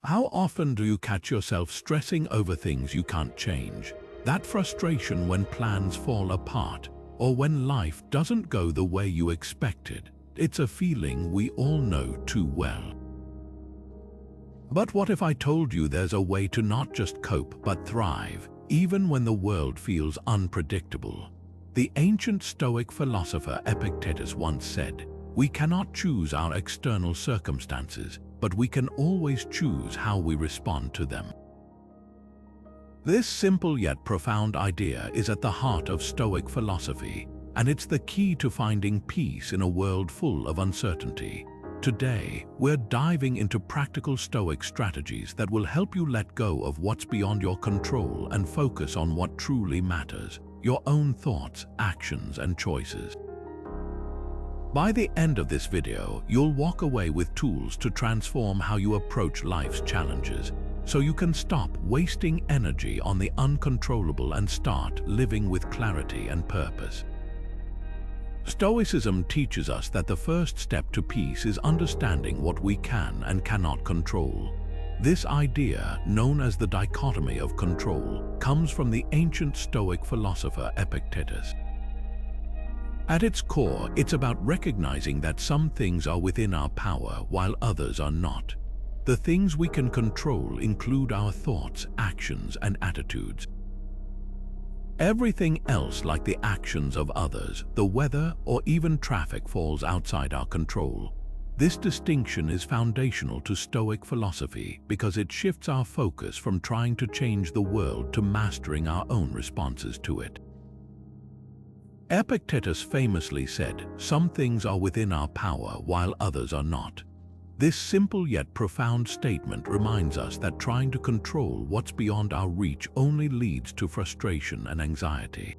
How often do you catch yourself stressing over things you can't change? That frustration when plans fall apart, or when life doesn't go the way you expected. It's a feeling we all know too well. But what if I told you there's a way to not just cope but thrive, even when the world feels unpredictable? The ancient Stoic philosopher Epictetus once said, "We cannot choose our external circumstances, but we can always choose how we respond to them." This simple yet profound idea is at the heart of Stoic philosophy, and it's the key to finding peace in a world full of uncertainty. Today, we're diving into practical Stoic strategies that will help you let go of what's beyond your control and focus on what truly matters, your own thoughts, actions, and choices. By the end of this video, you'll walk away with tools to transform how you approach life's challenges, so you can stop wasting energy on the uncontrollable and start living with clarity and purpose. Stoicism teaches us that the first step to peace is understanding what we can and cannot control. This idea, known as the Dichotomy of Control, comes from the ancient Stoic philosopher Epictetus. At its core, it's about recognizing that some things are within our power while others are not. The things we can control include our thoughts, actions, and attitudes. Everything else, like the actions of others, the weather, or even traffic, falls outside our control. This distinction is foundational to Stoic philosophy because it shifts our focus from trying to change the world to mastering our own responses to it. Epictetus famously said, "Some things are within our power while others are not." This simple yet profound statement reminds us that trying to control what's beyond our reach only leads to frustration and anxiety.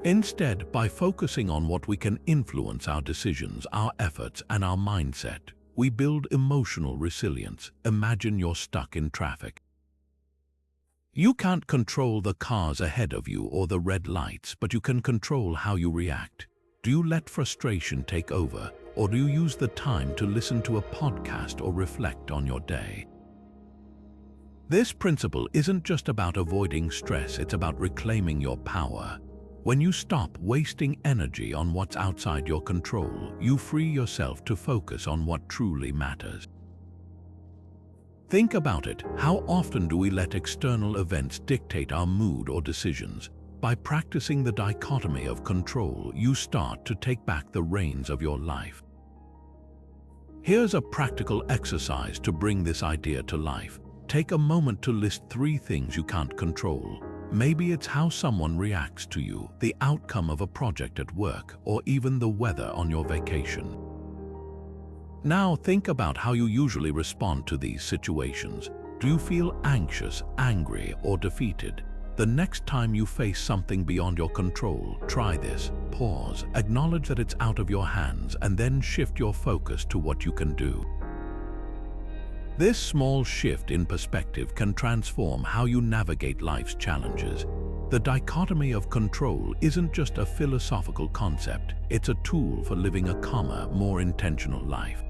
Instead, by focusing on what we can influence, our decisions, our efforts, and our mindset, we build emotional resilience. Imagine you're stuck in traffic. You can't control the cars ahead of you or the red lights, but you can control how you react. Do you let frustration take over, or do you use the time to listen to a podcast or reflect on your day? This principle isn't just about avoiding stress, it's about reclaiming your power. When you stop wasting energy on what's outside your control, you free yourself to focus on what truly matters. Think about it. How often do we let external events dictate our mood or decisions? By practicing the dichotomy of control, you start to take back the reins of your life. Here's a practical exercise to bring this idea to life. Take a moment to list 3 things you can't control. Maybe it's how someone reacts to you, the outcome of a project at work, or even the weather on your vacation. Now think about how you usually respond to these situations. Do you feel anxious, angry, or defeated? The next time you face something beyond your control, try this. Pause, acknowledge that it's out of your hands, and then shift your focus to what you can do. This small shift in perspective can transform how you navigate life's challenges. The dichotomy of control isn't just a philosophical concept, it's a tool for living a calmer, more intentional life.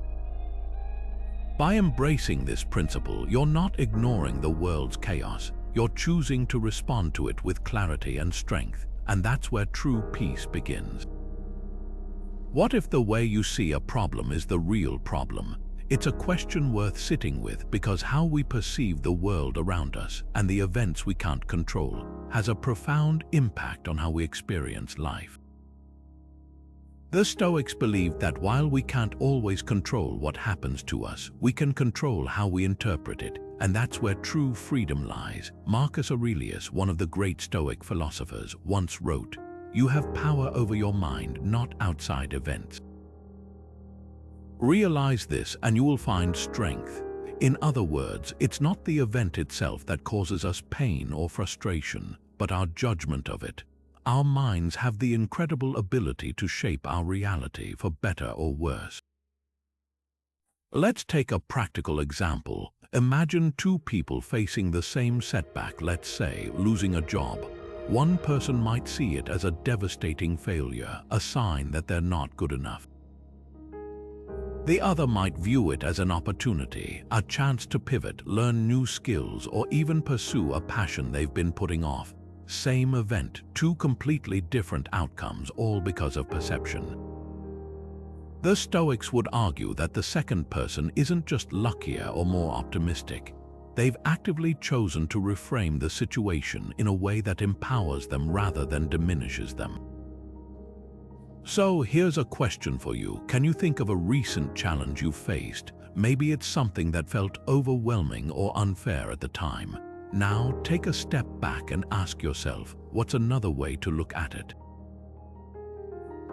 By embracing this principle, you're not ignoring the world's chaos. You're choosing to respond to it with clarity and strength, and that's where true peace begins. What if the way you see a problem is the real problem? It's a question worth sitting with, because how we perceive the world around us and the events we can't control has a profound impact on how we experience life. The Stoics believed that while we can't always control what happens to us, we can control how we interpret it, and that's where true freedom lies. Marcus Aurelius, one of the great Stoic philosophers, once wrote, "You have power over your mind, not outside events." Realize this and you will find strength. In other words, it's not the event itself that causes us pain or frustration, but our judgment of it. Our minds have the incredible ability to shape our reality for better or worse. Let's take a practical example. Imagine 2 people facing the same setback, let's say losing a job. One person might see it as a devastating failure, a sign that they're not good enough. The other might view it as an opportunity, a chance to pivot, learn new skills, or even pursue a passion they've been putting off. Same event, two completely different outcomes, all because of perception. The Stoics would argue that the second person isn't just luckier or more optimistic. They've actively chosen to reframe the situation in a way that empowers them rather than diminishes them. So here's a question for you. Can you think of a recent challenge you faced? Maybe it's something that felt overwhelming or unfair at the time. Now take a step back and ask yourself, what's another way to look at it?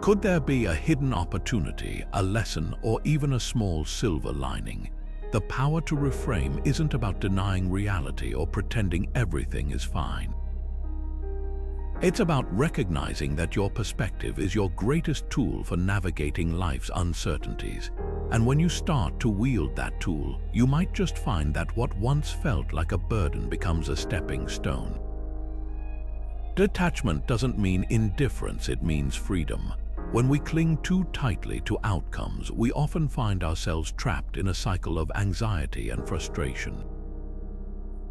Could there be a hidden opportunity, a lesson, or even a small silver lining? The power to reframe isn't about denying reality or pretending everything is fine. It's about recognizing that your perspective is your greatest tool for navigating life's uncertainties. And when you start to wield that tool, you might just find that what once felt like a burden becomes a stepping stone. Detachment doesn't mean indifference, it means freedom. When we cling too tightly to outcomes, we often find ourselves trapped in a cycle of anxiety and frustration.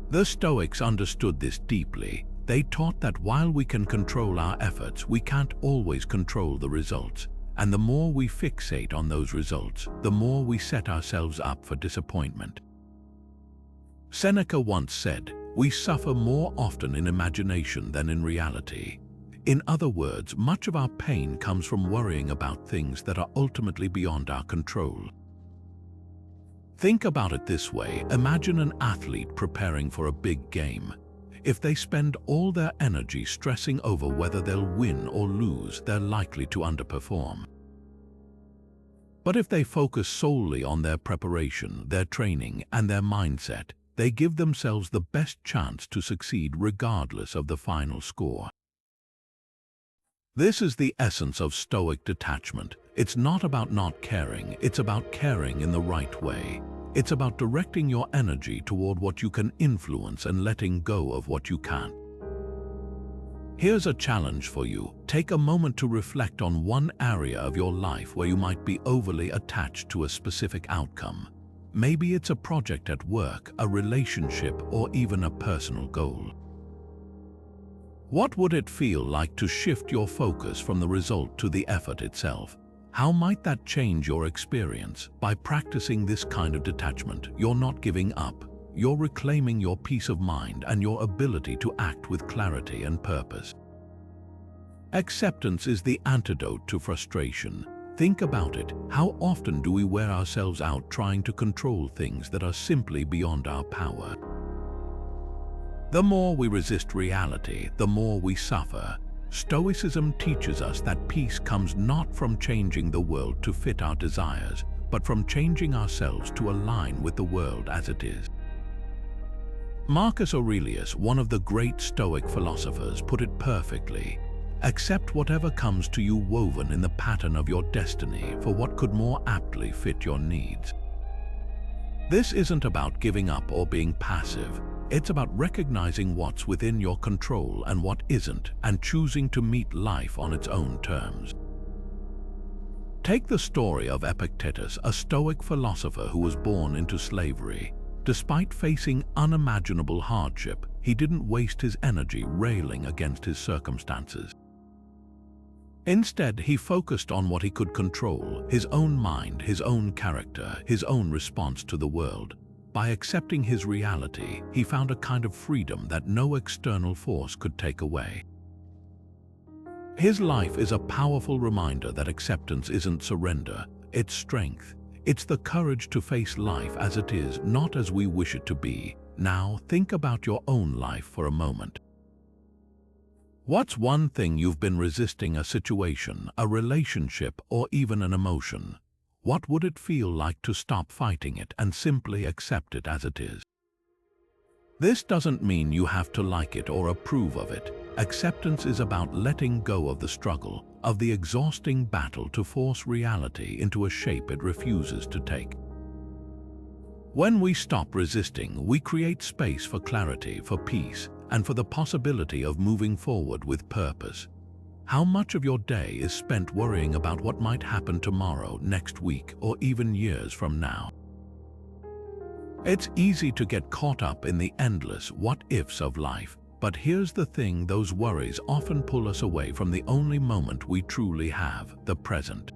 The Stoics understood this deeply. They taught that while we can control our efforts, we can't always control the results. And the more we fixate on those results, the more we set ourselves up for disappointment. Seneca once said, "We suffer more often in imagination than in reality." In other words, much of our pain comes from worrying about things that are ultimately beyond our control. Think about it this way. Imagine an athlete preparing for a big game. If they spend all their energy stressing over whether they'll win or lose, they're likely to underperform. But if they focus solely on their preparation, their training, and their mindset, they give themselves the best chance to succeed regardless of the final score. This is the essence of Stoic detachment. It's not about not caring, it's about caring in the right way. It's about directing your energy toward what you can influence and letting go of what you can't. Here's a challenge for you. Take a moment to reflect on one area of your life where you might be overly attached to a specific outcome. Maybe it's a project at work, a relationship, or even a personal goal. What would it feel like to shift your focus from the result to the effort itself? How might that change your experience? By practicing this kind of detachment, you're not giving up. You're reclaiming your peace of mind and your ability to act with clarity and purpose. Acceptance is the antidote to frustration. Think about it. How often do we wear ourselves out trying to control things that are simply beyond our power? The more we resist reality, the more we suffer. Stoicism teaches us that peace comes not from changing the world to fit our desires, but from changing ourselves to align with the world as it is. Marcus Aurelius, one of the great Stoic philosophers, put it perfectly. Accept whatever comes to you woven in the pattern of your destiny for what could more aptly fit your needs. This isn't about giving up or being passive. It's about recognizing what's within your control and what isn't, and choosing to meet life on its own terms. Take the story of Epictetus, a Stoic philosopher who was born into slavery. Despite facing unimaginable hardship, he didn't waste his energy railing against his circumstances. Instead, he focused on what he could control: his own mind, his own character, his own response to the world. By accepting his reality, he found a kind of freedom that no external force could take away. His life is a powerful reminder that acceptance isn't surrender, it's strength. It's the courage to face life as it is, not as we wish it to be. Now, think about your own life for a moment. What's one thing you've been resisting: a situation, a relationship, or even an emotion? What would it feel like to stop fighting it and simply accept it as it is? This doesn't mean you have to like it or approve of it. Acceptance is about letting go of the struggle, of the exhausting battle to force reality into a shape it refuses to take. When we stop resisting, we create space for clarity, for peace, and for the possibility of moving forward with purpose. How much of your day is spent worrying about what might happen tomorrow, next week, or even years from now? It's easy to get caught up in the endless what-ifs of life, but here's the thing: those worries often pull us away from the only moment we truly have, the present.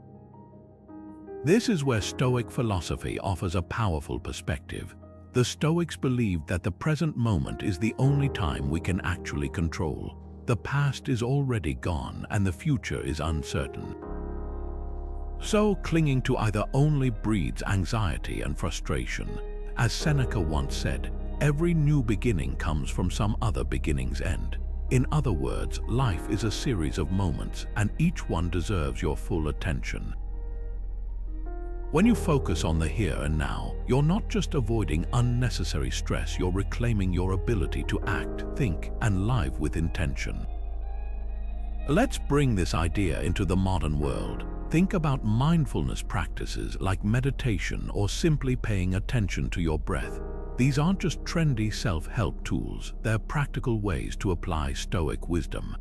This is where Stoic philosophy offers a powerful perspective. The Stoics believed that the present moment is the only time we can actually control. The past is already gone and the future is uncertain. So clinging to either only breeds anxiety and frustration. As Seneca once said, every new beginning comes from some other beginning's end. In other words, life is a series of moments, and each one deserves your full attention. When you focus on the here and now, you're not just avoiding unnecessary stress, you're reclaiming your ability to act, think, and live with intention. Let's bring this idea into the modern world. Think about mindfulness practices like meditation or simply paying attention to your breath. These aren't just trendy self-help tools, they're practical ways to apply Stoic wisdom.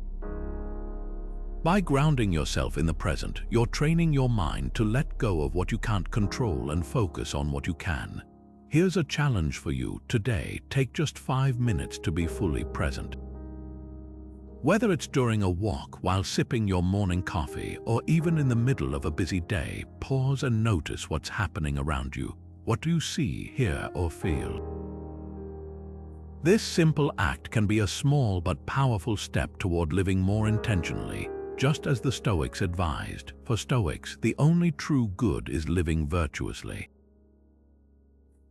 By grounding yourself in the present, you're training your mind to let go of what you can't control and focus on what you can. Here's a challenge for you today: take just 5 minutes to be fully present. Whether it's during a walk, while sipping your morning coffee, or even in the middle of a busy day, pause and notice what's happening around you. What do you see, hear, or feel? This simple act can be a small but powerful step toward living more intentionally, just as the Stoics advised. For Stoics, the only true good is living virtuously.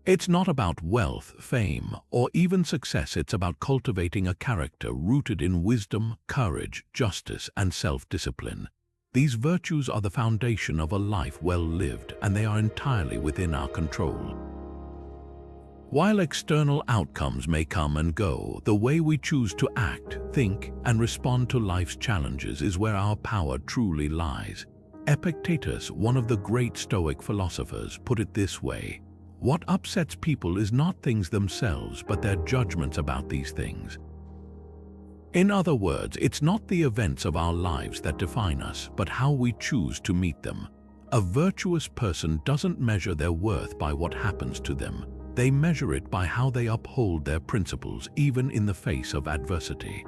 It's not about wealth, fame, or even success. It's about cultivating a character rooted in wisdom, courage, justice, and self-discipline. These virtues are the foundation of a life well lived, and they are entirely within our control. While external outcomes may come and go, the way we choose to act, think, and respond to life's challenges is where our power truly lies. Epictetus, one of the great Stoic philosophers, put it this way: "What upsets people is not things themselves, but their judgments about these things." In other words, it's not the events of our lives that define us, but how we choose to meet them. A virtuous person doesn't measure their worth by what happens to them. They measure it by how they uphold their principles, even in the face of adversity.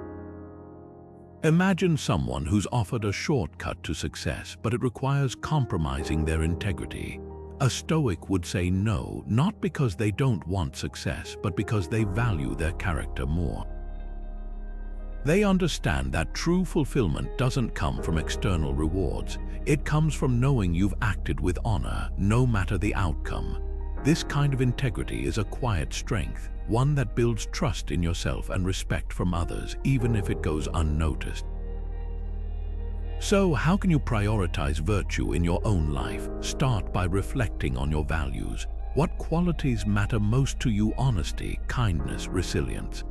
Imagine someone who's offered a shortcut to success, but it requires compromising their integrity. A Stoic would say no, not because they don't want success, but because they value their character more. They understand that true fulfillment doesn't come from external rewards. It comes from knowing you've acted with honor, no matter the outcome. This kind of integrity is a quiet strength, one that builds trust in yourself and respect from others, even if it goes unnoticed. So, how can you prioritize virtue in your own life? Start by reflecting on your values. What qualities matter most to you? Honesty, kindness, resilience.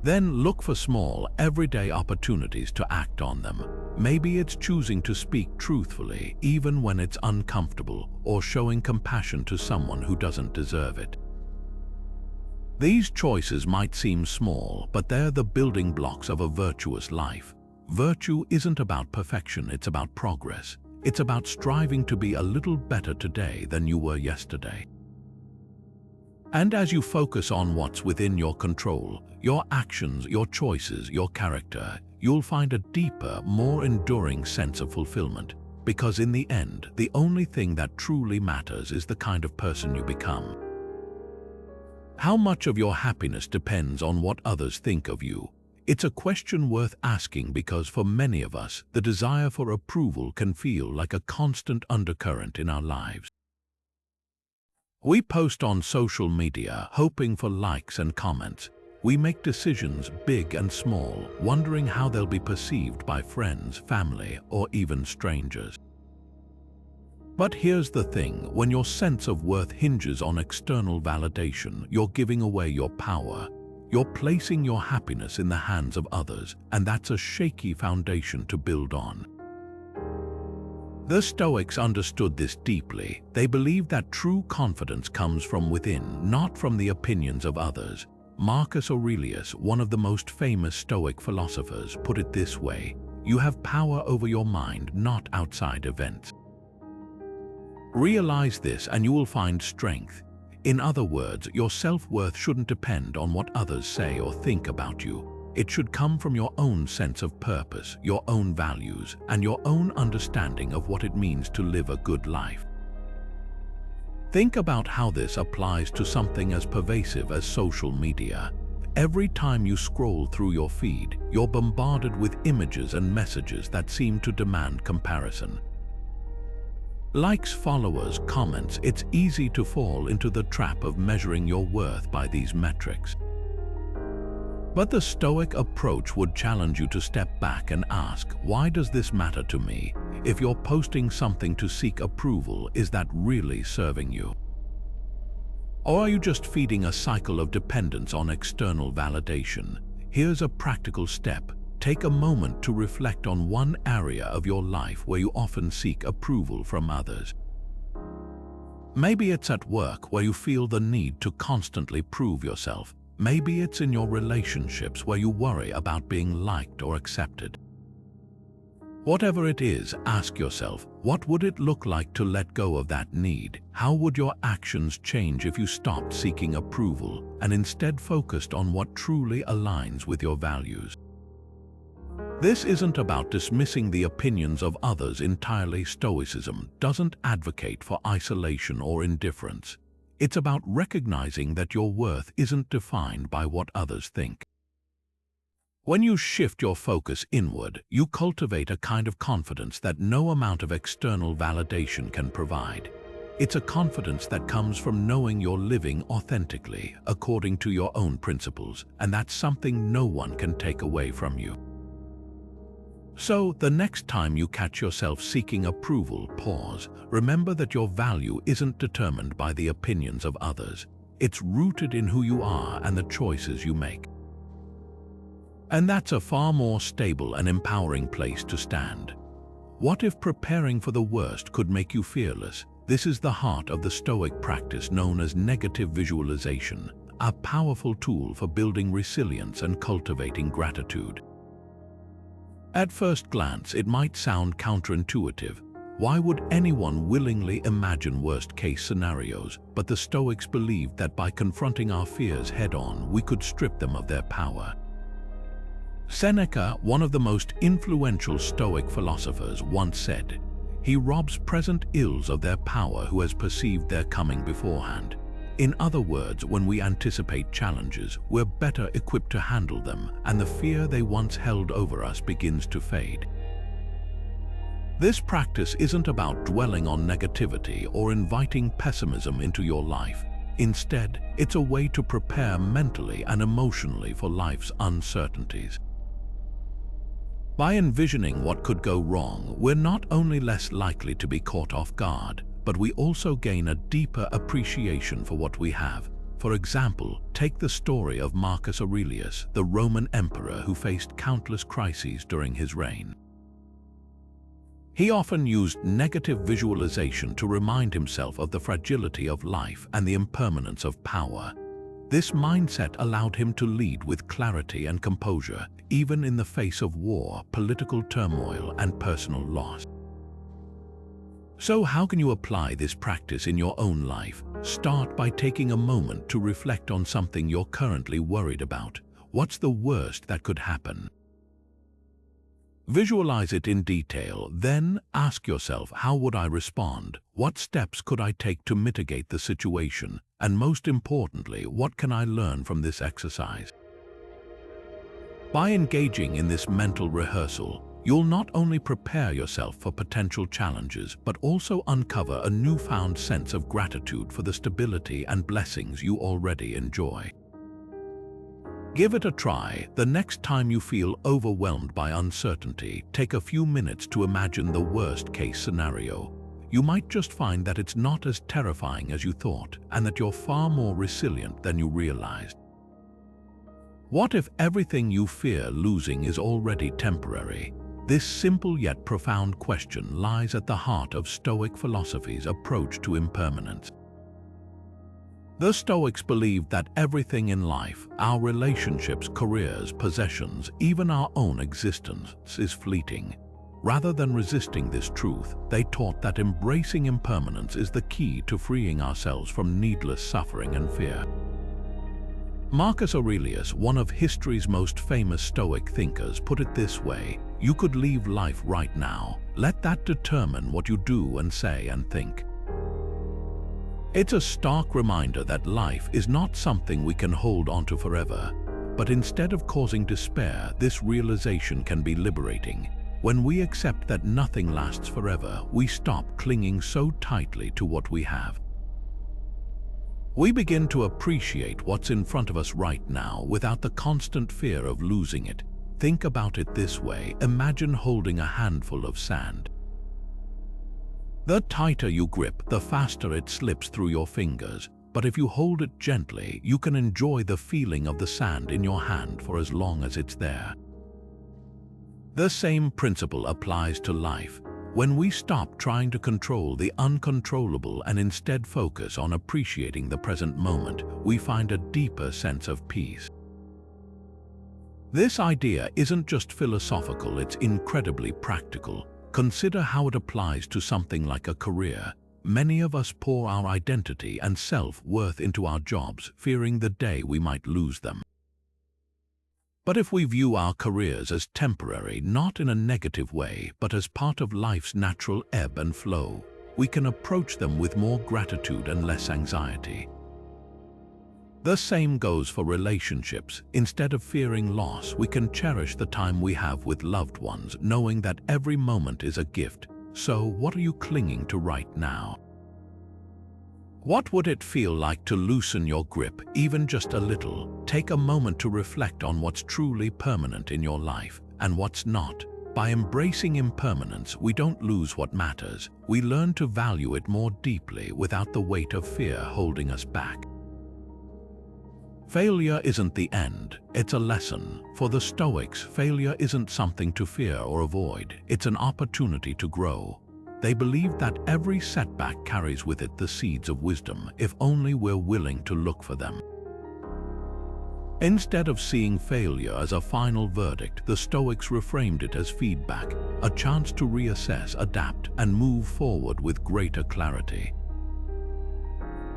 Then look for small, everyday opportunities to act on them. Maybe it's choosing to speak truthfully, even when it's uncomfortable, or showing compassion to someone who doesn't deserve it. These choices might seem small, but they're the building blocks of a virtuous life. Virtue isn't about perfection, it's about progress. It's about striving to be a little better today than you were yesterday. And as you focus on what's within your control, your actions, your choices, your character, you'll find a deeper, more enduring sense of fulfillment. Because in the end, the only thing that truly matters is the kind of person you become. How much of your happiness depends on what others think of you? It's a question worth asking, because for many of us, the desire for approval can feel like a constant undercurrent in our lives. We post on social media, hoping for likes and comments. We make decisions, big and small, wondering how they'll be perceived by friends, family, or even strangers. But here's the thing: when your sense of worth hinges on external validation, you're giving away your power. You're placing your happiness in the hands of others, and that's a shaky foundation to build on. The Stoics understood this deeply. They believed that true confidence comes from within, not from the opinions of others. Marcus Aurelius, one of the most famous Stoic philosophers, put it this way: You have power over your mind, not outside events. Realize this and you will find strength. In other words, your self-worth shouldn't depend on what others say or think about you. It should come from your own sense of purpose, your own values, and your own understanding of what it means to live a good life. Think about how this applies to something as pervasive as social media. Every time you scroll through your feed, you're bombarded with images and messages that seem to demand comparison. Likes, followers, comments, it's easy to fall into the trap of measuring your worth by these metrics. But the Stoic approach would challenge you to step back and ask, why does this matter to me? If you're posting something to seek approval, is that really serving you? Or are you just feeding a cycle of dependence on external validation? Here's a practical step. Take a moment to reflect on one area of your life where you often seek approval from others. Maybe it's at work where you feel the need to constantly prove yourself. Maybe it's in your relationships where you worry about being liked or accepted. Whatever it is, ask yourself, what would it look like to let go of that need? How would your actions change if you stopped seeking approval and instead focused on what truly aligns with your values? This isn't about dismissing the opinions of others entirely. Stoicism doesn't advocate for isolation or indifference. It's about recognizing that your worth isn't defined by what others think. When you shift your focus inward, you cultivate a kind of confidence that no amount of external validation can provide. It's a confidence that comes from knowing you're living authentically, according to your own principles, and that's something no one can take away from you. So, the next time you catch yourself seeking approval, pause. Remember that your value isn't determined by the opinions of others. It's rooted in who you are and the choices you make. And that's a far more stable and empowering place to stand. What if preparing for the worst could make you fearless? This is the heart of the Stoic practice known as negative visualization, a powerful tool for building resilience and cultivating gratitude. At first glance, it might sound counterintuitive. Why would anyone willingly imagine worst-case scenarios? But the Stoics believed that by confronting our fears head-on, we could strip them of their power. Seneca, one of the most influential Stoic philosophers, once said, "He robs present ills of their power who has perceived their coming beforehand." In other words, when we anticipate challenges, we're better equipped to handle them, and the fear they once held over us begins to fade. This practice isn't about dwelling on negativity or inviting pessimism into your life. Instead, it's a way to prepare mentally and emotionally for life's uncertainties. By envisioning what could go wrong, we're not only less likely to be caught off guard, but we also gain a deeper appreciation for what we have. For example, take the story of Marcus Aurelius, the Roman emperor who faced countless crises during his reign. He often used negative visualization to remind himself of the fragility of life and the impermanence of power. This mindset allowed him to lead with clarity and composure, even in the face of war, political turmoil, and personal loss. So how can you apply this practice in your own life? Start by taking a moment to reflect on something you're currently worried about. What's the worst that could happen? Visualize it in detail, then ask yourself, how would I respond? What steps could I take to mitigate the situation? And most importantly, what can I learn from this exercise? By engaging in this mental rehearsal, you'll not only prepare yourself for potential challenges, but also uncover a newfound sense of gratitude for the stability and blessings you already enjoy. Give it a try. The next time you feel overwhelmed by uncertainty, take a few minutes to imagine the worst-case scenario. You might just find that it's not as terrifying as you thought, and that you're far more resilient than you realized. What if everything you fear losing is already temporary? This simple yet profound question lies at the heart of Stoic philosophy's approach to impermanence. The Stoics believed that everything in life, our relationships, careers, possessions, even our own existence, is fleeting. Rather than resisting this truth, they taught that embracing impermanence is the key to freeing ourselves from needless suffering and fear. Marcus Aurelius, one of history's most famous Stoic thinkers, put it this way: "You could leave life right now. Let that determine what you do and say and think." It's a stark reminder that life is not something we can hold onto forever, but instead of causing despair, this realization can be liberating. When we accept that nothing lasts forever, we stop clinging so tightly to what we have. We begin to appreciate what's in front of us right now without the constant fear of losing it. Think about it this way: imagine holding a handful of sand. The tighter you grip, the faster it slips through your fingers. But if you hold it gently, you can enjoy the feeling of the sand in your hand for as long as it's there. The same principle applies to life. When we stop trying to control the uncontrollable and instead focus on appreciating the present moment, we find a deeper sense of peace. This idea isn't just philosophical, it's incredibly practical. Consider how it applies to something like a career. Many of us pour our identity and self-worth into our jobs, fearing the day we might lose them. But if we view our careers as temporary, not in a negative way, but as part of life's natural ebb and flow, we can approach them with more gratitude and less anxiety. The same goes for relationships. Instead of fearing loss, we can cherish the time we have with loved ones, knowing that every moment is a gift. So, what are you clinging to right now? What would it feel like to loosen your grip, even just a little? Take a moment to reflect on what's truly permanent in your life and what's not. By embracing impermanence, we don't lose what matters. We learn to value it more deeply without the weight of fear holding us back. Failure isn't the end, it's a lesson. For the Stoics, failure isn't something to fear or avoid, it's an opportunity to grow. They believe that every setback carries with it the seeds of wisdom, if only we're willing to look for them. Instead of seeing failure as a final verdict, the Stoics reframed it as feedback, a chance to reassess, adapt, and move forward with greater clarity.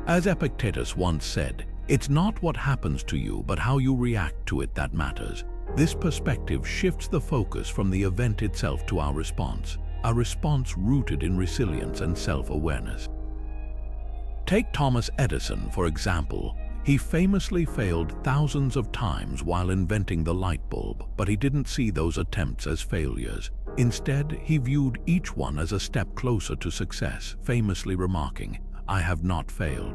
As Epictetus once said, "It's not what happens to you, but how you react to it that matters." This perspective shifts the focus from the event itself to our response, a response rooted in resilience and self-awareness. Take Thomas Edison, for example. He famously failed thousands of times while inventing the light bulb, but he didn't see those attempts as failures. Instead, he viewed each one as a step closer to success, famously remarking, "I have not failed.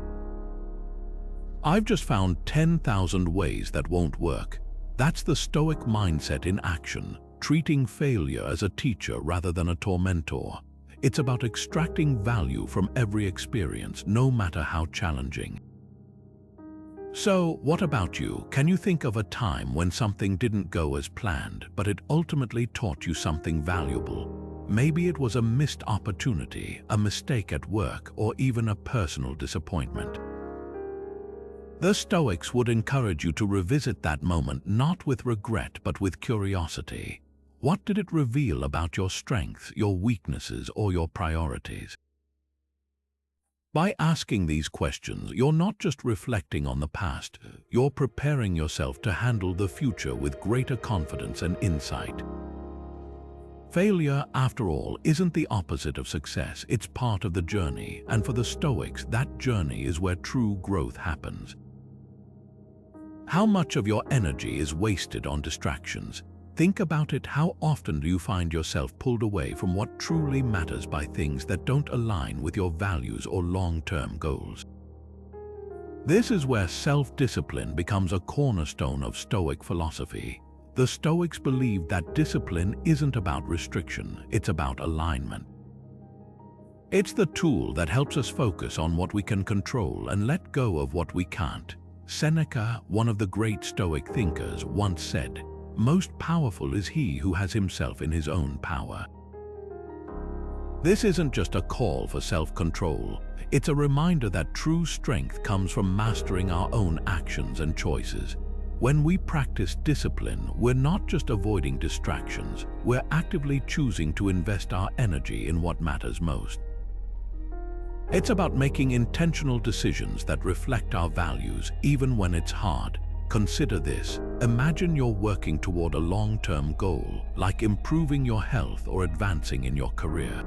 I've just found 10,000 ways that won't work." That's the Stoic mindset in action, treating failure as a teacher rather than a tormentor. It's about extracting value from every experience, no matter how challenging. So, what about you? Can you think of a time when something didn't go as planned, but it ultimately taught you something valuable? Maybe it was a missed opportunity, a mistake at work, or even a personal disappointment. The Stoics would encourage you to revisit that moment not with regret but with curiosity. What did it reveal about your strengths, your weaknesses, or your priorities? By asking these questions, you're not just reflecting on the past, you're preparing yourself to handle the future with greater confidence and insight. Failure, after all, isn't the opposite of success, it's part of the journey, and for the Stoics, that journey is where true growth happens. How much of your energy is wasted on distractions? Think about it. How often do you find yourself pulled away from what truly matters by things that don't align with your values or long-term goals? This is where self-discipline becomes a cornerstone of Stoic philosophy. The Stoics believe that discipline isn't about restriction, it's about alignment. It's the tool that helps us focus on what we can control and let go of what we can't. Seneca, one of the great Stoic thinkers, once said, "Most powerful is he who has himself in his own power." This isn't just a call for self-control. It's a reminder that true strength comes from mastering our own actions and choices. When we practice discipline, we're not just avoiding distractions, we're actively choosing to invest our energy in what matters most. It's about making intentional decisions that reflect our values, even when it's hard. Consider this. Imagine you're working toward a long-term goal, like improving your health or advancing in your career.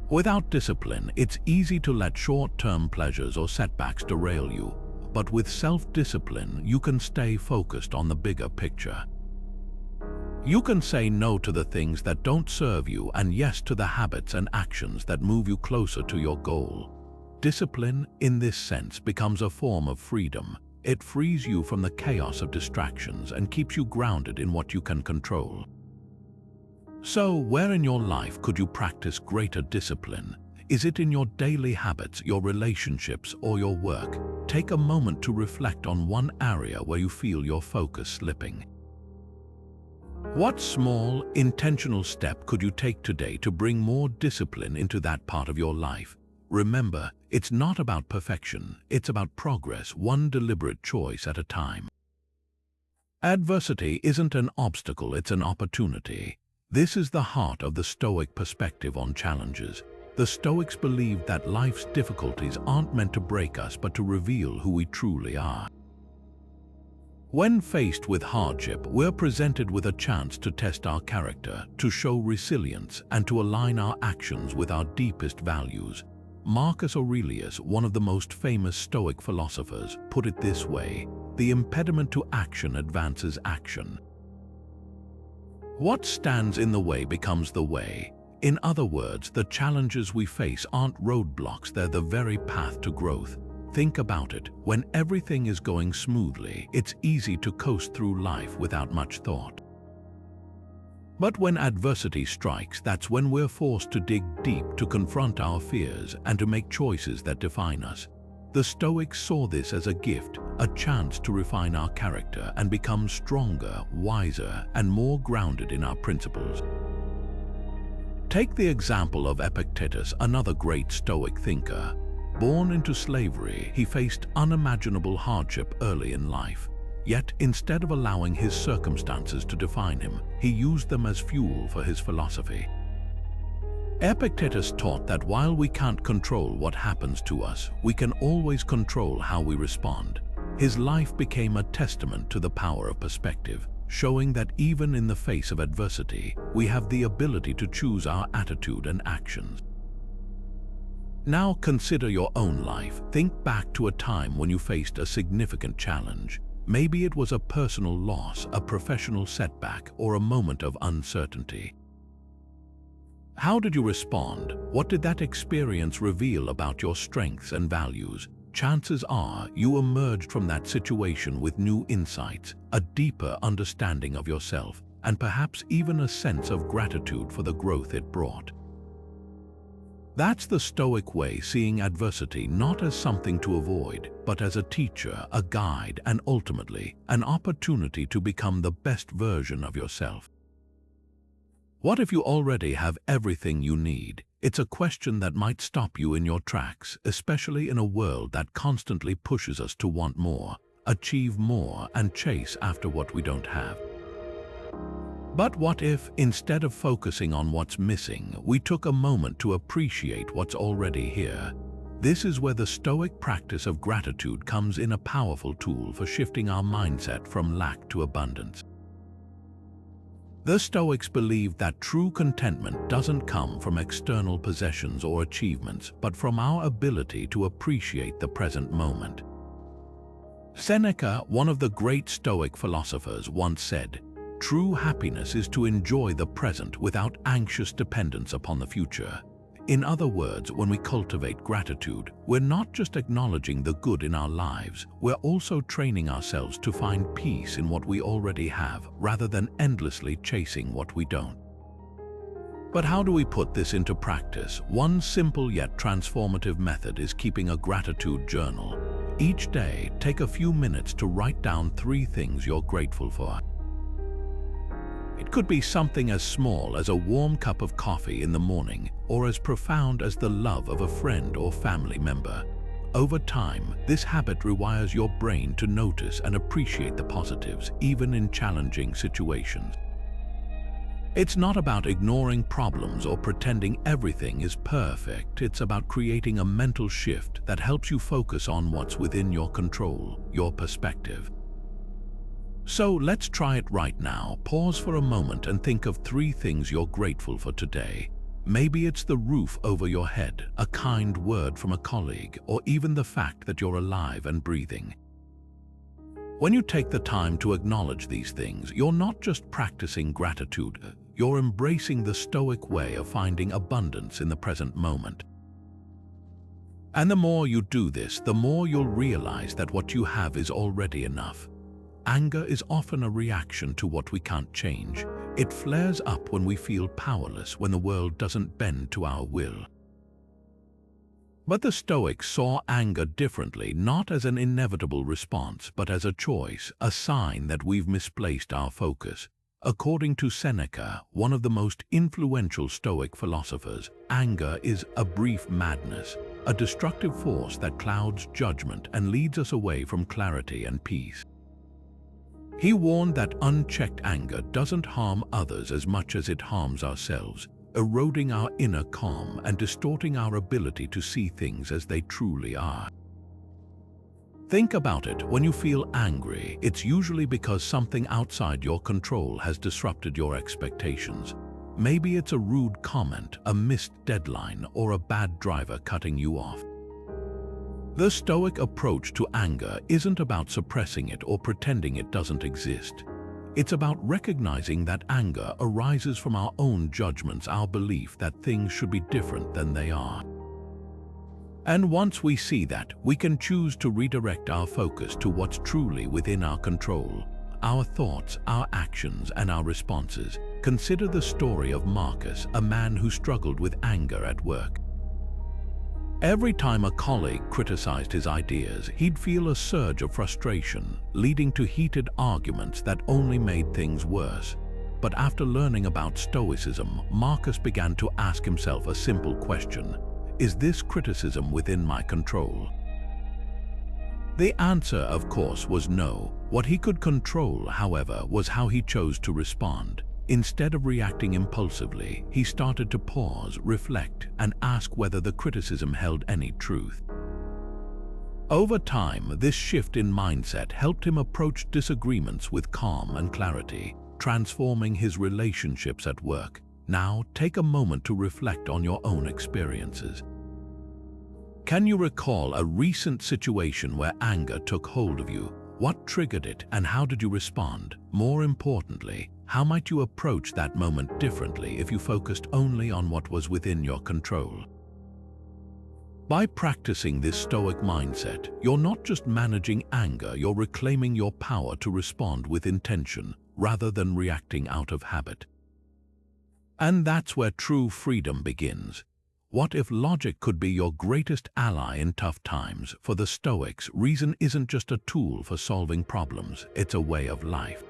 Without discipline, it's easy to let short-term pleasures or setbacks derail you. But with self-discipline, you can stay focused on the bigger picture. You can say no to the things that don't serve you and yes to the habits and actions that move you closer to your goal. Discipline, in this sense, becomes a form of freedom. It frees you from the chaos of distractions and keeps you grounded in what you can control. So, where in your life could you practice greater discipline? Is it in your daily habits, your relationships, or your work? Take a moment to reflect on one area where you feel your focus slipping. What small, intentional step could you take today to bring more discipline into that part of your life? Remember, it's not about perfection, it's about progress, one deliberate choice at a time. Adversity isn't an obstacle, it's an opportunity. This is the heart of the Stoic perspective on challenges. The Stoics believed that life's difficulties aren't meant to break us but to reveal who we truly are. When faced with hardship, we're presented with a chance to test our character, to show resilience, and to align our actions with our deepest values. Marcus Aurelius, one of the most famous Stoic philosophers, put it this way: the impediment to action advances action. What stands in the way becomes the way. In other words, the challenges we face aren't roadblocks, they're the very path to growth. Think about it. When everything is going smoothly, it's easy to coast through life without much thought. But when adversity strikes, that's when we're forced to dig deep, to confront our fears, and to make choices that define us. The Stoics saw this as a gift, a chance to refine our character and become stronger, wiser, and more grounded in our principles. Take the example of Epictetus, another great Stoic thinker. Born into slavery, he faced unimaginable hardship early in life. Yet, instead of allowing his circumstances to define him, he used them as fuel for his philosophy. Epictetus taught that while we can't control what happens to us, we can always control how we respond. His life became a testament to the power of perspective, showing that even in the face of adversity, we have the ability to choose our attitude and actions. Now consider your own life. Think back to a time when you faced a significant challenge. Maybe it was a personal loss, a professional setback, or a moment of uncertainty. How did you respond? What did that experience reveal about your strengths and values? Chances are you emerged from that situation with new insights, a deeper understanding of yourself, and perhaps even a sense of gratitude for the growth it brought. That's the Stoic way, seeing adversity not as something to avoid, but as a teacher, a guide, and ultimately, an opportunity to become the best version of yourself. What if you already have everything you need? It's a question that might stop you in your tracks, especially in a world that constantly pushes us to want more, achieve more, and chase after what we don't have. But what if, instead of focusing on what's missing, we took a moment to appreciate what's already here? This is where the Stoic practice of gratitude comes in, a powerful tool for shifting our mindset from lack to abundance. The Stoics believed that true contentment doesn't come from external possessions or achievements, but from our ability to appreciate the present moment. Seneca, one of the great Stoic philosophers, once said, "True happiness is to enjoy the present without anxious dependence upon the future." In other words, when we cultivate gratitude, we're not just acknowledging the good in our lives, we're also training ourselves to find peace in what we already have, rather than endlessly chasing what we don't. But how do we put this into practice? One simple yet transformative method is keeping a gratitude journal. Each day, take a few minutes to write down 3 things you're grateful for. It could be something as small as a warm cup of coffee in the morning, or as profound as the love of a friend or family member. Over time, this habit rewires your brain to notice and appreciate the positives, even in challenging situations. It's not about ignoring problems or pretending everything is perfect. It's about creating a mental shift that helps you focus on what's within your control, your perspective. So let's try it right now. Pause for a moment and think of 3 things you're grateful for today. Maybe it's the roof over your head, a kind word from a colleague, or even the fact that you're alive and breathing. When you take the time to acknowledge these things, you're not just practicing gratitude, you're embracing the Stoic way of finding abundance in the present moment. And the more you do this, the more you'll realize that what you have is already enough. Anger is often a reaction to what we can't change. It flares up when we feel powerless, when the world doesn't bend to our will. But the Stoics saw anger differently, not as an inevitable response, but as a choice, a sign that we've misplaced our focus. According to Seneca, one of the most influential Stoic philosophers, anger is a brief madness, a destructive force that clouds judgment and leads us away from clarity and peace. He warned that unchecked anger doesn't harm others as much as it harms ourselves, eroding our inner calm and distorting our ability to see things as they truly are. Think about it. When you feel angry, it's usually because something outside your control has disrupted your expectations. Maybe it's a rude comment, a missed deadline, or a bad driver cutting you off. The Stoic approach to anger isn't about suppressing it or pretending it doesn't exist. It's about recognizing that anger arises from our own judgments, our belief that things should be different than they are. And once we see that, we can choose to redirect our focus to what's truly within our control, our thoughts, our actions, and our responses. Consider the story of Marcus, a man who struggled with anger at work. Every time a colleague criticized his ideas, he'd feel a surge of frustration, leading to heated arguments that only made things worse. But after learning about Stoicism, Marcus began to ask himself a simple question: is this criticism within my control? The answer, of course, was no. What he could control, however, was how he chose to respond. Instead of reacting impulsively, he started to pause, reflect, and ask whether the criticism held any truth. Over time, this shift in mindset helped him approach disagreements with calm and clarity, transforming his relationships at work. Now, take a moment to reflect on your own experiences. Can you recall a recent situation where anger took hold of you? What triggered it, and how did you respond? More importantly, how might you approach that moment differently if you focused only on what was within your control? By practicing this Stoic mindset, you're not just managing anger, you're reclaiming your power to respond with intention rather than reacting out of habit. And that's where true freedom begins. What if logic could be your greatest ally in tough times? For the Stoics, reason isn't just a tool for solving problems, it's a way of life.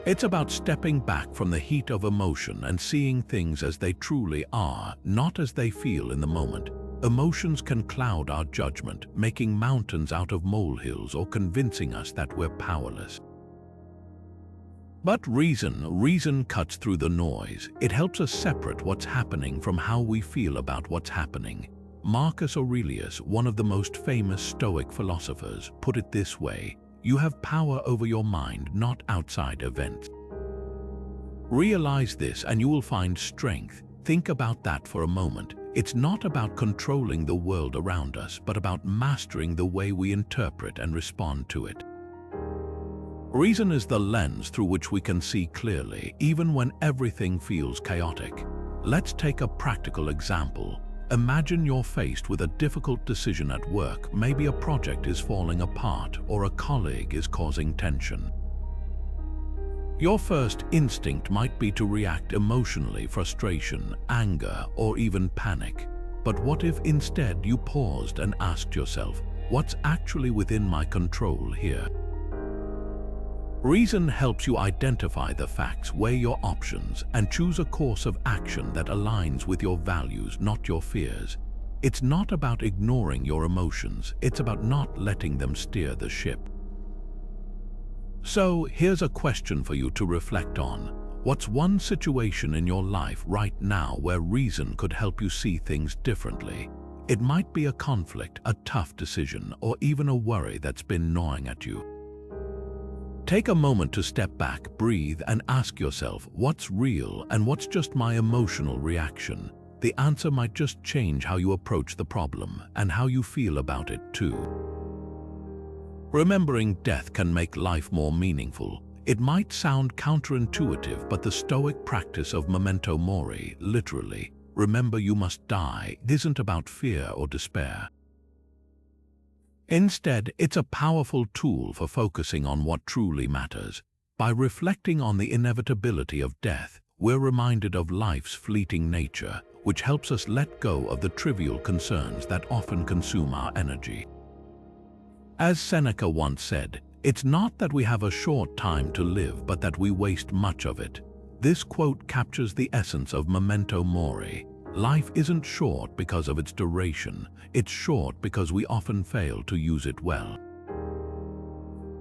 It's about stepping back from the heat of emotion and seeing things as they truly are, not as they feel in the moment. Emotions can cloud our judgment, making mountains out of molehills or convincing us that we're powerless. But reason cuts through the noise. It helps us separate what's happening from how we feel about what's happening. Marcus Aurelius, one of the most famous Stoic philosophers, put it this way: you have power over your mind, not outside events. Realize this and you will find strength. Think about that for a moment. It's not about controlling the world around us, but about mastering the way we interpret and respond to it. Reason is the lens through which we can see clearly, even when everything feels chaotic. Let's take a practical example. Imagine you're faced with a difficult decision at work. Maybe a project is falling apart or a colleague is causing tension. Your first instinct might be to react emotionally, frustration, anger, or even panic. But what if instead you paused and asked yourself, what's actually within my control here? Reason helps you identify the facts, weigh your options, and choose a course of action that aligns with your values, not your fears. It's not about ignoring your emotions, it's about not letting them steer the ship. So, here's a question for you to reflect on. What's one situation in your life right now where reason could help you see things differently? It might be a conflict, a tough decision, or even a worry that's been gnawing at you. Take a moment to step back, breathe, and ask yourself, what's real and what's just my emotional reaction? The answer might just change how you approach the problem and how you feel about it too. Remembering death can make life more meaningful. It might sound counterintuitive, but the Stoic practice of Memento Mori, literally, remember you must die, isn't about fear or despair. Instead, it's a powerful tool for focusing on what truly matters. By reflecting on the inevitability of death, we're reminded of life's fleeting nature, which helps us let go of the trivial concerns that often consume our energy. As Seneca once said, "It's not that we have a short time to live, but that we waste much of it." This quote captures the essence of Memento Mori. Life isn't short because of its duration, it's short because we often fail to use it well.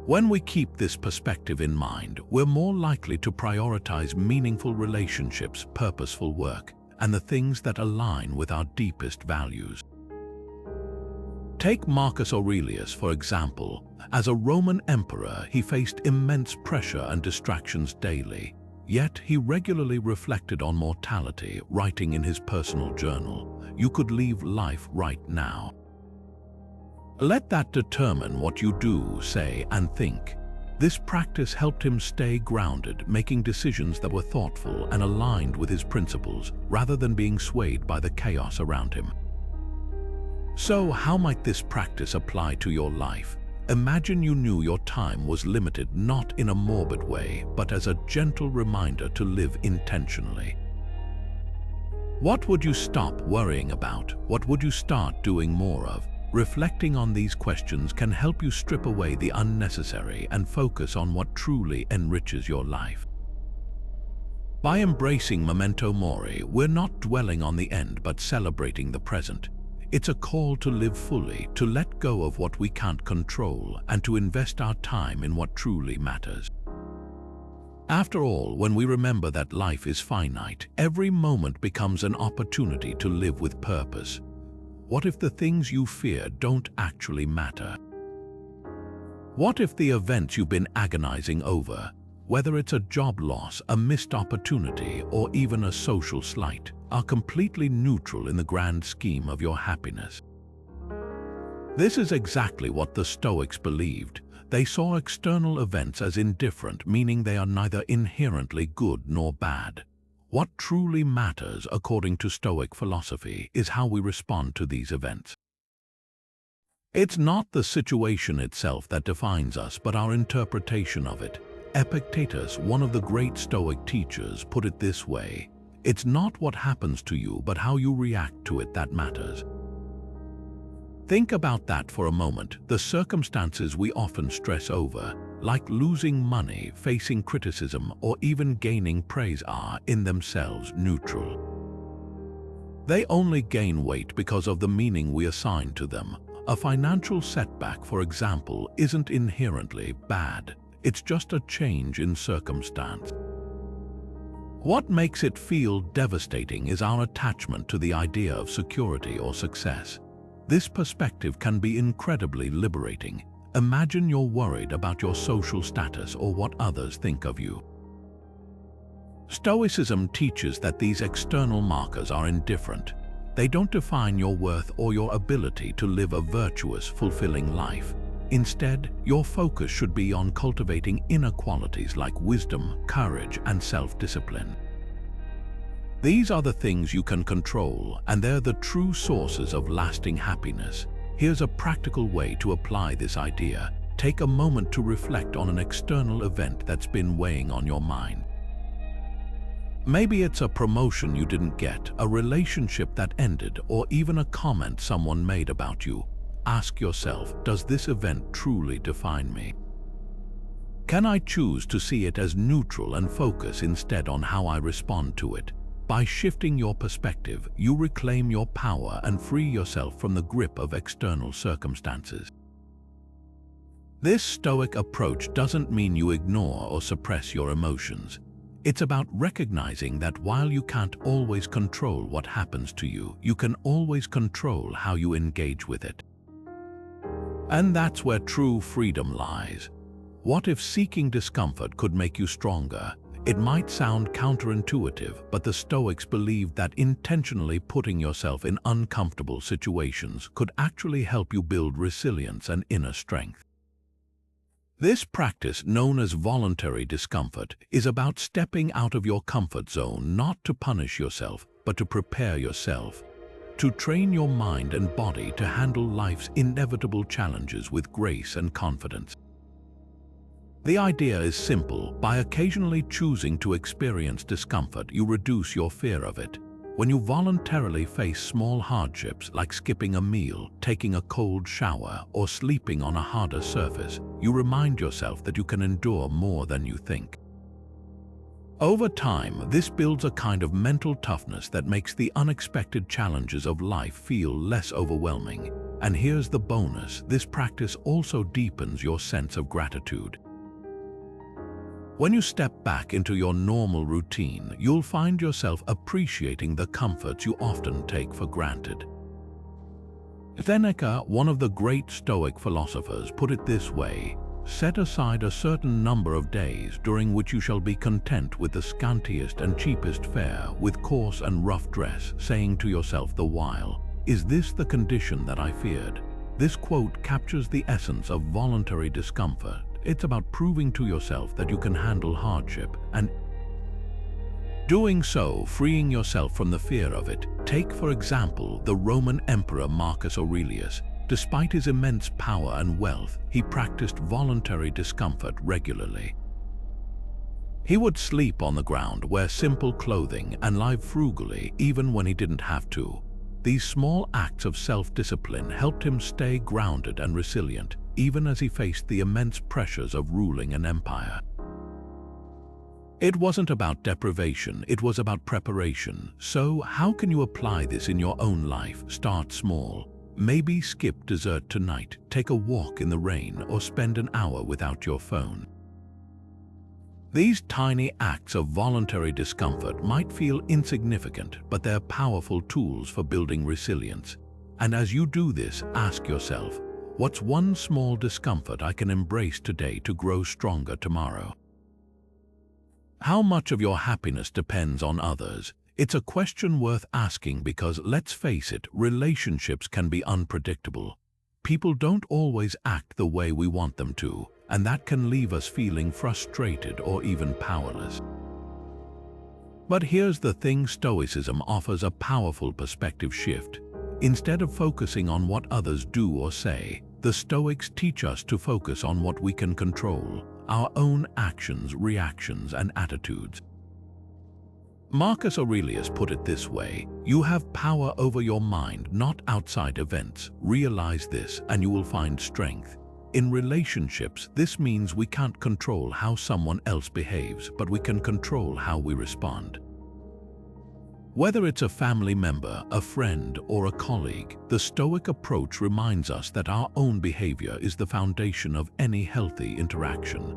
When we keep this perspective in mind, we're more likely to prioritize meaningful relationships, purposeful work, and the things that align with our deepest values. Take Marcus Aurelius, for example. As a Roman emperor, he faced immense pressure and distractions daily. Yet he regularly reflected on mortality, writing in his personal journal, "You could leave life right now." Let that determine what you do, say, and think. This practice helped him stay grounded, making decisions that were thoughtful and aligned with his principles, rather than being swayed by the chaos around him. So, how might this practice apply to your life? Imagine you knew your time was limited, not in a morbid way, but as a gentle reminder to live intentionally. What would you stop worrying about? What would you start doing more of? Reflecting on these questions can help you strip away the unnecessary and focus on what truly enriches your life. By embracing Memento Mori, we're not dwelling on the end but celebrating the present. It's a call to live fully, to let go of what we can't control, and to invest our time in what truly matters. After all, when we remember that life is finite, every moment becomes an opportunity to live with purpose. What if the things you fear don't actually matter? What if the events you've been agonizing over, whether it's a job loss, a missed opportunity, or even a social slight, are completely neutral in the grand scheme of your happiness? This is exactly what the Stoics believed. They saw external events as indifferent, meaning they are neither inherently good nor bad. What truly matters, according to Stoic philosophy, is how we respond to these events. It's not the situation itself that defines us, but our interpretation of it. Epictetus, one of the great Stoic teachers, put it this way: "It's not what happens to you, but how you react to it that matters." Think about that for a moment. The circumstances we often stress over, like losing money, facing criticism, or even gaining praise, are, in themselves, neutral. They only gain weight because of the meaning we assign to them. A financial setback, for example, isn't inherently bad. It's just a change in circumstance. What makes it feel devastating is our attachment to the idea of security or success. This perspective can be incredibly liberating. Imagine you're worried about your social status or what others think of you. Stoicism teaches that these external markers are indifferent. They don't define your worth or your ability to live a virtuous, fulfilling life. Instead, your focus should be on cultivating inner qualities like wisdom, courage, and self-discipline. These are the things you can control, and they're the true sources of lasting happiness. Here's a practical way to apply this idea. Take a moment to reflect on an external event that's been weighing on your mind. Maybe it's a promotion you didn't get, a relationship that ended, or even a comment someone made about you. Ask yourself, does this event truly define me? Can I choose to see it as neutral and focus instead on how I respond to it? By shifting your perspective, you reclaim your power and free yourself from the grip of external circumstances. This Stoic approach doesn't mean you ignore or suppress your emotions. It's about recognizing that while you can't always control what happens to you, you can always control how you engage with it. And that's where true freedom lies. What if seeking discomfort could make you stronger? It might sound counterintuitive, but the Stoics believed that intentionally putting yourself in uncomfortable situations could actually help you build resilience and inner strength. This practice, known as voluntary discomfort, is about stepping out of your comfort zone not to punish yourself, but to prepare yourself, to train your mind and body to handle life's inevitable challenges with grace and confidence. The idea is simple. By occasionally choosing to experience discomfort, you reduce your fear of it. When you voluntarily face small hardships like skipping a meal, taking a cold shower, or sleeping on a harder surface, you remind yourself that you can endure more than you think. Over time, this builds a kind of mental toughness that makes the unexpected challenges of life feel less overwhelming. And here's the bonus: this practice also deepens your sense of gratitude. When you step back into your normal routine, you'll find yourself appreciating the comforts you often take for granted. Seneca, one of the great Stoic philosophers, put it this way: "Set aside a certain number of days during which you shall be content with the scantiest and cheapest fare, with coarse and rough dress, saying to yourself the while, 'Is this the condition that I feared?'" This quote captures the essence of voluntary discomfort. It's about proving to yourself that you can handle hardship, and doing so, freeing yourself from the fear of it. Take, for example, the Roman Emperor Marcus Aurelius. Despite his immense power and wealth, he practiced voluntary discomfort regularly. He would sleep on the ground, wear simple clothing, and live frugally even when he didn't have to. These small acts of self-discipline helped him stay grounded and resilient, even as he faced the immense pressures of ruling an empire. It wasn't about deprivation, it was about preparation. So, how can you apply this in your own life? Start small. Maybe skip dessert tonight, take a walk in the rain, or spend an hour without your phone. These tiny acts of voluntary discomfort might feel insignificant, but they're powerful tools for building resilience. And as you do this, ask yourself, what's one small discomfort I can embrace today to grow stronger tomorrow? How much of your happiness depends on others? It's a question worth asking because, let's face it, relationships can be unpredictable. People don't always act the way we want them to, and that can leave us feeling frustrated or even powerless. But here's the thing: Stoicism offers a powerful perspective shift. Instead of focusing on what others do or say, the Stoics teach us to focus on what we can control: our own actions, reactions, and attitudes. Marcus Aurelius put it this way: "You have power over your mind, not outside events. Realize this, and you will find strength." In relationships, this means we can't control how someone else behaves, but we can control how we respond. Whether it's a family member, a friend, or a colleague, the Stoic approach reminds us that our own behavior is the foundation of any healthy interaction.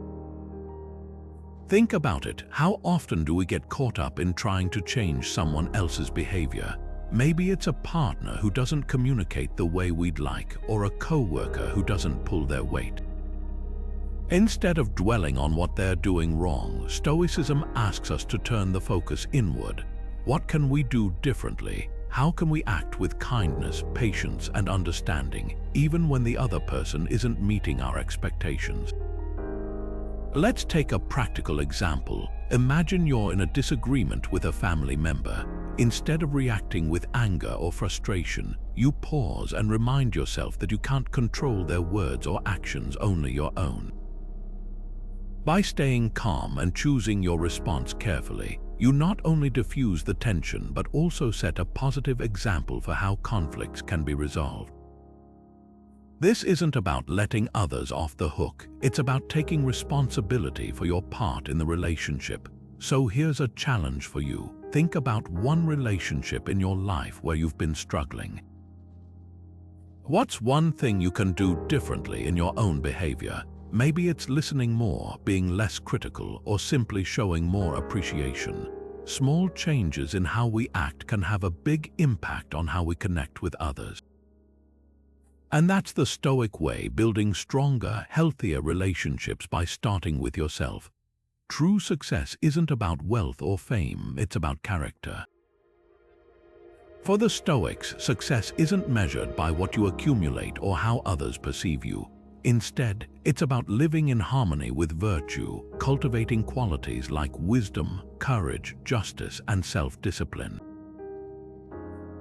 Think about it. How often do we get caught up in trying to change someone else's behavior? Maybe it's a partner who doesn't communicate the way we'd like, or a coworker who doesn't pull their weight. Instead of dwelling on what they're doing wrong, Stoicism asks us to turn the focus inward. What can we do differently? How can we act with kindness, patience, and understanding, even when the other person isn't meeting our expectations? Let's take a practical example. Imagine you're in a disagreement with a family member. Instead of reacting with anger or frustration, you pause and remind yourself that you can't control their words or actions, only your own. By staying calm and choosing your response carefully, you not only diffuse the tension but also set a positive example for how conflicts can be resolved. This isn't about letting others off the hook. It's about taking responsibility for your part in the relationship. So here's a challenge for you. Think about one relationship in your life where you've been struggling. What's one thing you can do differently in your own behavior? Maybe it's listening more, being less critical, or simply showing more appreciation. Small changes in how we act can have a big impact on how we connect with others. And that's the Stoic way, building stronger, healthier relationships by starting with yourself. True success isn't about wealth or fame, it's about character. For the Stoics, success isn't measured by what you accumulate or how others perceive you. Instead, it's about living in harmony with virtue, cultivating qualities like wisdom, courage, justice, and self-discipline.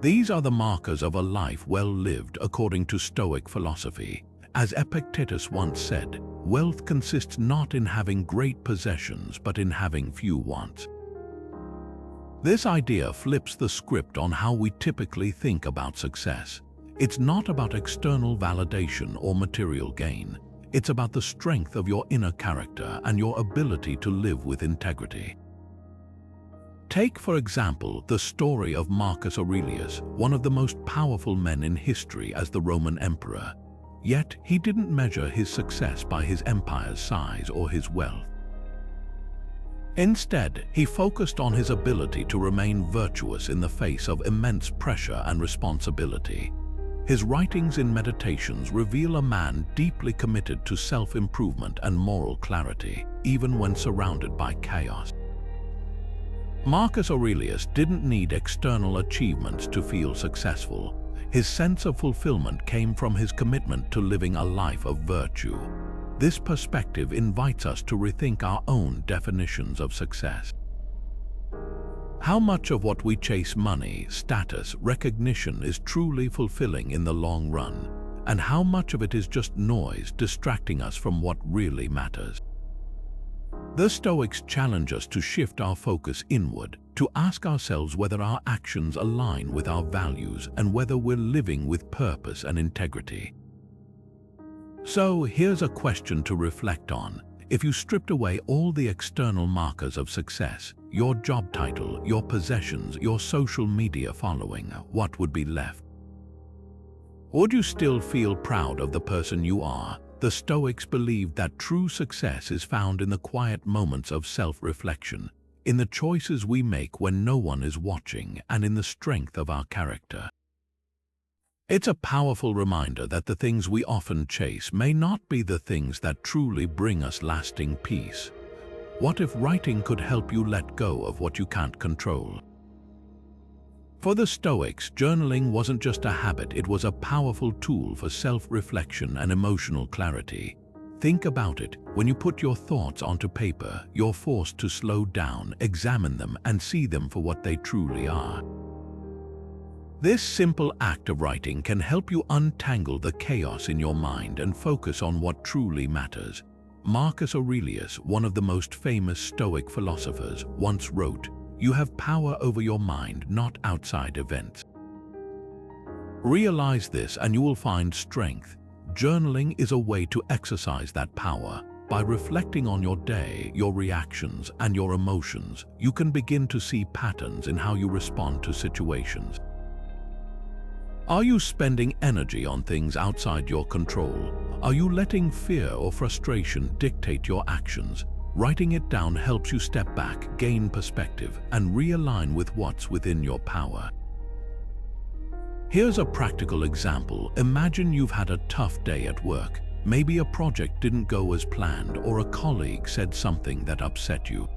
These are the markers of a life well lived according to Stoic philosophy. As Epictetus once said, wealth consists not in having great possessions but in having few wants. This idea flips the script on how we typically think about success. It's not about external validation or material gain. It's about the strength of your inner character and your ability to live with integrity. Take, for example, the story of Marcus Aurelius, one of the most powerful men in history as the Roman emperor. Yet, he didn't measure his success by his empire's size or his wealth. Instead, he focused on his ability to remain virtuous in the face of immense pressure and responsibility. His writings in Meditations reveal a man deeply committed to self-improvement and moral clarity, even when surrounded by chaos. Marcus Aurelius didn't need external achievements to feel successful. His sense of fulfillment came from his commitment to living a life of virtue. This perspective invites us to rethink our own definitions of success. How much of what we chase, money, status, recognition, is truly fulfilling in the long run? And how much of it is just noise distracting us from what really matters? The Stoics challenge us to shift our focus inward, to ask ourselves whether our actions align with our values and whether we're living with purpose and integrity. So here's a question to reflect on. If you stripped away all the external markers of success, your job title, your possessions, your social media following, what would be left? Would you still feel proud of the person you are? The Stoics believed that true success is found in the quiet moments of self-reflection, in the choices we make when no one is watching, and in the strength of our character. It's a powerful reminder that the things we often chase may not be the things that truly bring us lasting peace. What if writing could help you let go of what you can't control? For the Stoics, journaling wasn't just a habit, it was a powerful tool for self-reflection and emotional clarity. Think about it. When you put your thoughts onto paper, you're forced to slow down, examine them, and see them for what they truly are. This simple act of writing can help you untangle the chaos in your mind and focus on what truly matters. Marcus Aurelius, one of the most famous Stoic philosophers, once wrote, "You have power over your mind, not outside events." Realize this and you will find strength. Journaling is a way to exercise that power. By reflecting on your day, your reactions, and your emotions, you can begin to see patterns in how you respond to situations. Are you spending energy on things outside your control? Are you letting fear or frustration dictate your actions? Writing it down helps you step back, gain perspective, and realign with what's within your power. Here's a practical example. Imagine you've had a tough day at work. Maybe a project didn't go as planned, or a colleague said something that upset you.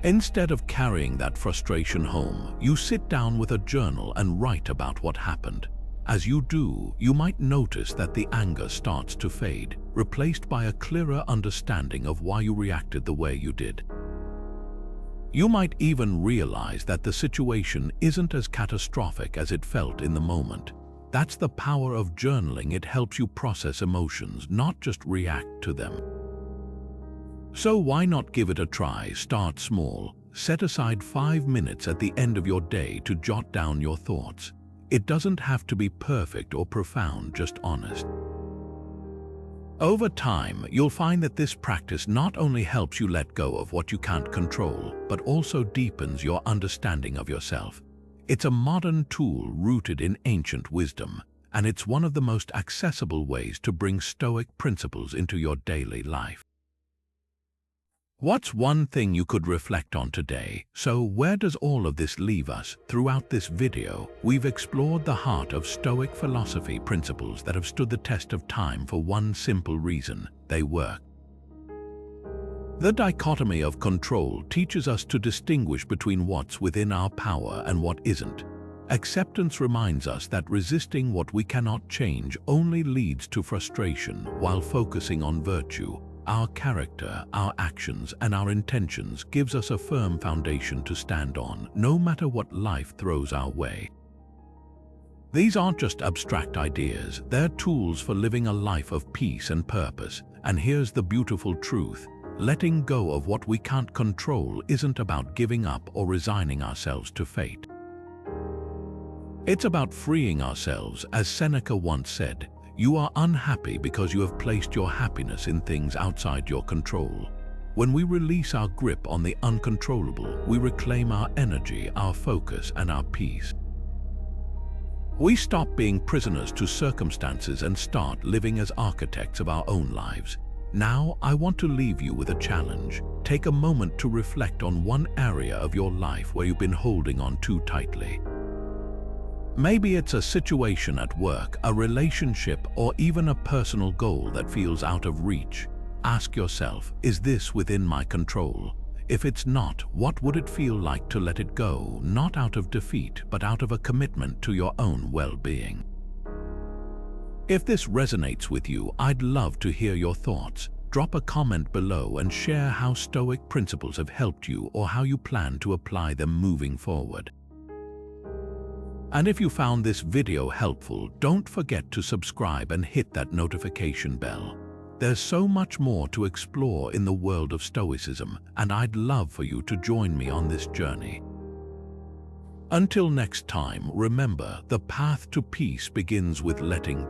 Instead of carrying that frustration home, you sit down with a journal and write about what happened. As you do, you might notice that the anger starts to fade, replaced by a clearer understanding of why you reacted the way you did. You might even realize that the situation isn't as catastrophic as it felt in the moment. That's the power of journaling. It helps you process emotions, not just react to them. So why not give it a try? Start small. Set aside 5 minutes at the end of your day to jot down your thoughts. It doesn't have to be perfect or profound, just honest. Over time, you'll find that this practice not only helps you let go of what you can't control, but also deepens your understanding of yourself. It's a modern tool rooted in ancient wisdom, and it's one of the most accessible ways to bring Stoic principles into your daily life. What's one thing you could reflect on today? So where does all of this leave us? Throughout this video, we've explored the heart of Stoic philosophy principles that have stood the test of time for one simple reason: they work. The dichotomy of control teaches us to distinguish between what's within our power and what isn't. Acceptance reminds us that resisting what we cannot change only leads to frustration, while focusing on virtue, our character, our actions, and our intentions gives us a firm foundation to stand on, no matter what life throws our way. These aren't just abstract ideas, they're tools for living a life of peace and purpose. And here's the beautiful truth: letting go of what we can't control isn't about giving up or resigning ourselves to fate. It's about freeing ourselves. As Seneca once said, "You are unhappy because you have placed your happiness in things outside your control." When we release our grip on the uncontrollable, we reclaim our energy, our focus, and our peace. We stop being prisoners to circumstances and start living as architects of our own lives. Now, I want to leave you with a challenge. Take a moment to reflect on one area of your life where you've been holding on too tightly. Maybe it's a situation at work, a relationship, or even a personal goal that feels out of reach. Ask yourself, is this within my control? If it's not, what would it feel like to let it go, not out of defeat, but out of a commitment to your own well-being? If this resonates with you, I'd love to hear your thoughts. Drop a comment below and share how Stoic principles have helped you or how you plan to apply them moving forward. And if you found this video helpful, don't forget to subscribe and hit that notification bell. There's so much more to explore in the world of Stoicism, and I'd love for you to join me on this journey. Until next time, remember, the path to peace begins with letting go.